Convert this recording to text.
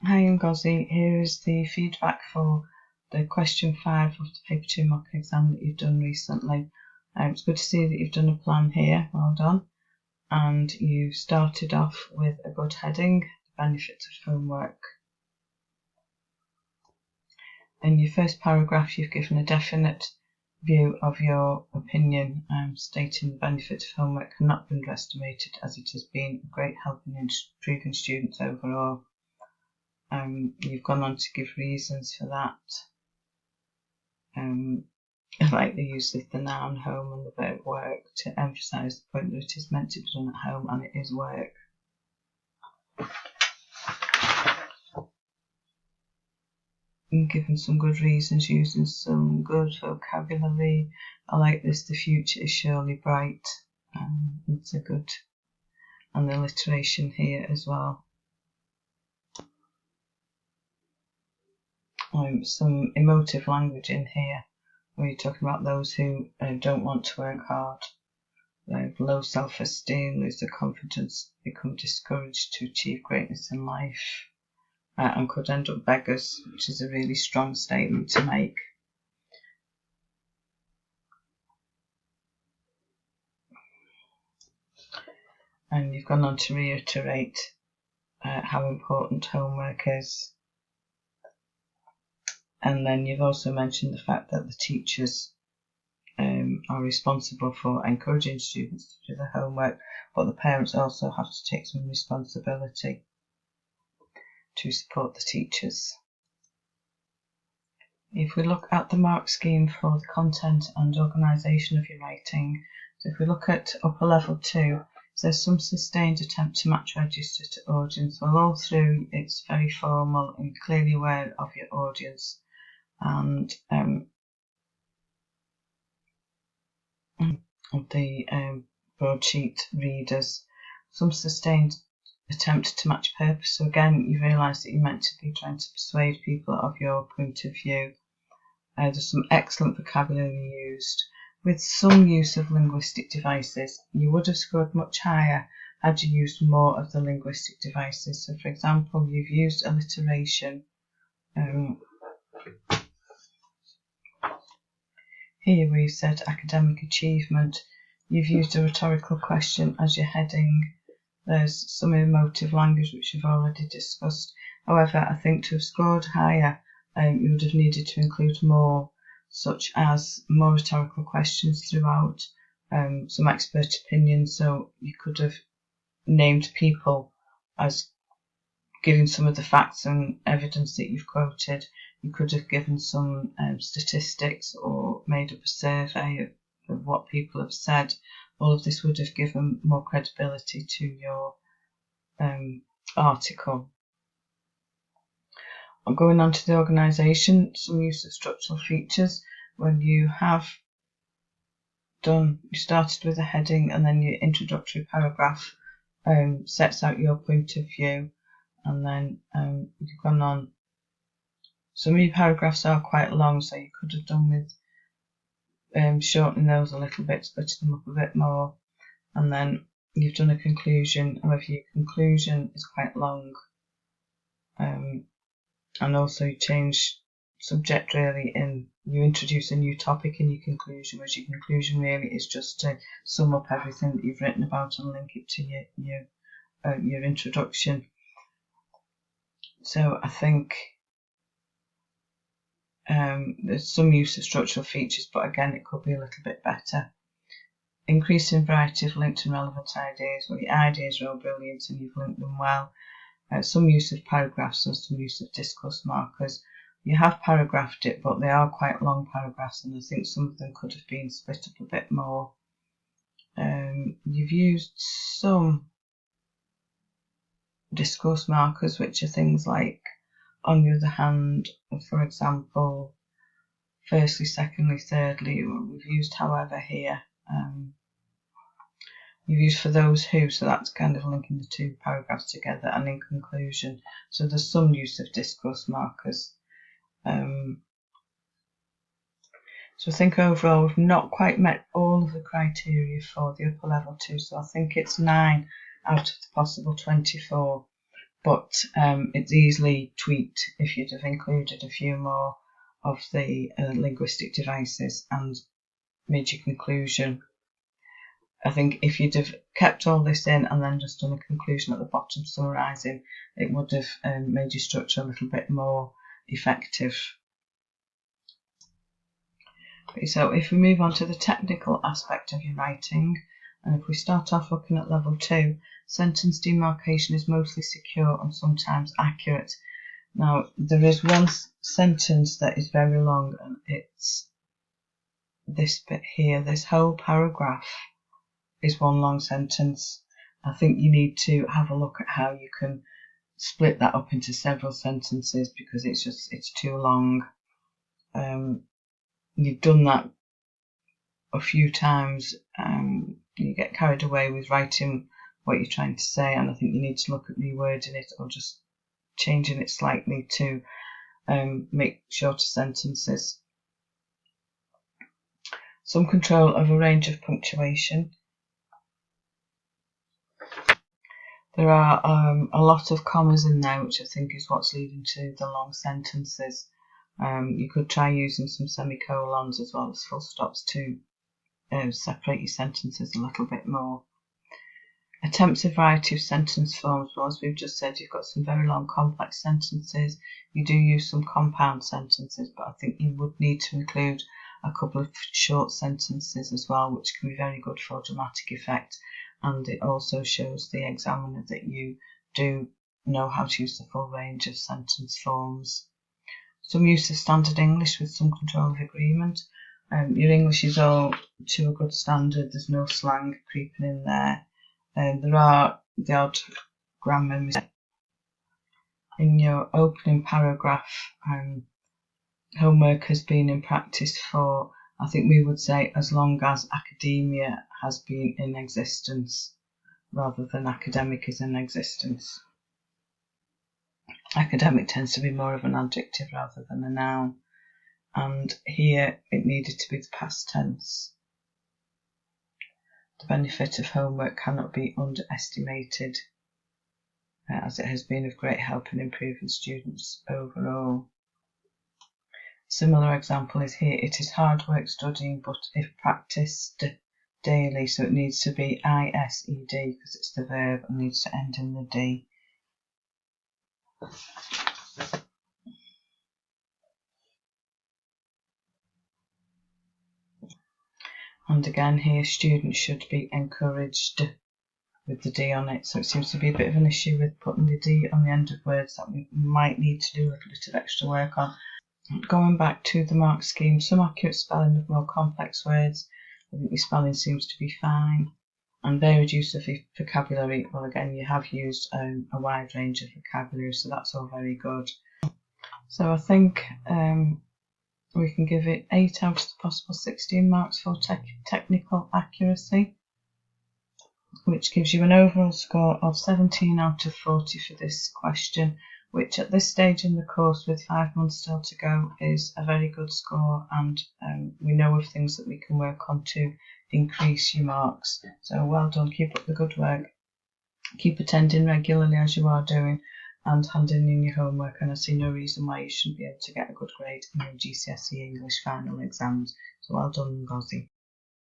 Hi Ngozi, here is the feedback for the question 5 of the paper 2 mock exam that you've done recently. It's good to see that you've done a plan here, well done. And you started off with a good heading, the benefits of homework. In your first paragraph you've given a definite view of your opinion, stating the benefits of homework cannot be underestimated as it has been a great help in improving students overall. You've gone on to give reasons for that. I like the use of the noun home and the verb work to emphasise the point that it is meant to be done at home and it is work. And given some good reasons, using some good vocabulary. I like this, the future is surely bright. It's a good, and the alliteration here as well. Some emotive language in here where you're talking about those who don't want to work hard. They have low self-esteem, lose their confidence, become discouraged to achieve greatness in life, and could end up beggars, which is a really strong statement to make. And you've gone on to reiterate how important homework is. And then you've also mentioned the fact that the teachers are responsible for encouraging students to do their homework, but the parents also have to take some responsibility to support the teachers. If we look at the mark scheme for the content and organisation of your writing, so if we look at upper level 2, there's some sustained attempt to match register to audience. Well, all through it's very formal and clearly aware of your audience, and of the broadsheet readers. Some sustained attempt to match purpose. So again, you realise that you're meant to be trying to persuade people of your point of view. There's some excellent vocabulary used, with some use of linguistic devices. You would have scored much higher had you used more of the linguistic devices. So for example, you've used alliteration. Here we've said academic achievement. You've used a rhetorical question as your heading. There's some emotive language which we've already discussed. However, I think to have scored higher, you would have needed to include more, such as more rhetorical questions throughout, some expert opinions. So you could have named people as giving some of the facts and evidence that you've quoted. You could have given some statistics or made up a survey of what people have said. All of this would have given more credibility to your article. I'm going on to the organisation, some use of structural features. When you have done, you started with a heading and then your introductory paragraph sets out your point of view, and then you've gone on. Some of your paragraphs are quite long, so you could have done with shortening those a little bit, splitting them up a bit more, and then you've done a conclusion. However, your conclusion is quite long, and also you change subject really, and you introduce a new topic in your conclusion, whereas your conclusion really is just to sum up everything that you've written about and link it to your introduction. So I think there's some use of structural features, but again it could be a little bit better. Increasing variety of linked and relevant ideas. Well, your ideas are all brilliant and you've linked them well. Some use of paragraphs and some use of discourse markers. You have paragraphed it, but they are quite long paragraphs, and I think some of them could have been split up a bit more. You've used some discourse markers, which are things like on the other hand, for example, firstly, secondly, thirdly. We've used however here. You've used for those who, so that's kind of linking the two paragraphs together, and in conclusion. So there's some use of discourse markers. So I think overall we've not quite met all of the criteria for the upper level 2, so I think it's 9 out of the possible 24. but it's easily tweaked if you'd have included a few more of the linguistic devices and made your conclusion. I think if you'd have kept all this in and then just done a conclusion at the bottom summarising, it would have made your structure a little bit more effective. Okay, so if we move on to the technical aspect of your writing, and if we start off looking at level 2, sentence demarcation is mostly secure and sometimes accurate. Now, there is one sentence that is very long, and it's this bit here. This whole paragraph is one long sentence. I think you need to have a look at how you can split that up into several sentences, because it's too long. You've done that a few times. You get carried away with writing what you're trying to say, and I think you need to look at rewording it or just changing it slightly to make shorter sentences. Some control of a range of punctuation. There are a lot of commas in there, which I think is what's leading to the long sentences. You could try using some semicolons as well as full stops to separate your sentences a little bit more. Attempts a variety of sentence forms. Well, as we've just said, you've got some very long complex sentences. You do use some compound sentences, but I think you would need to include a couple of short sentences as well, which can be very good for dramatic effect. And it also shows the examiner that you do know how to use the full range of sentence forms. Some use of standard English with some control of agreement. Your English is all to a good standard. There's no slang creeping in there. There are the odd grammar mistakes. In your opening paragraph, homework has been in practice for, I think we would say, as long as academia has been in existence, rather than academic is in existence. Academic tends to be more of an adjective rather than a noun, and here it needed to be the past tense. The benefit of homework cannot be underestimated, as it has been of great help in improving students overall. Similar example is here. It is hard work studying, but if practiced daily, so it needs to be ISED because it's the verb and needs to end in the D. And again here, students should be encouraged with the D on it. So it seems to be a bit of an issue with putting the D on the end of words that we might need to do a little bit of extra work on. Going back to the mark scheme, some accurate spelling of more complex words. I think the spelling seems to be fine. And varied use of vocabulary. Well, again, you have used a wide range of vocabulary, so that's all very good. So I think we can give it 8 out of the possible 16 marks for technical accuracy, which gives you an overall score of 17 out of 40 for this question, which at this stage in the course, with 5 months still to go, is a very good score, and we know of things that we can work on to increase your marks. So well done, keep up the good work, keep attending regularly as you are doing, and handing in your homework, and I see no reason why you shouldn't be able to get a good grade in your GCSE English final exams. So well done, Ngozi.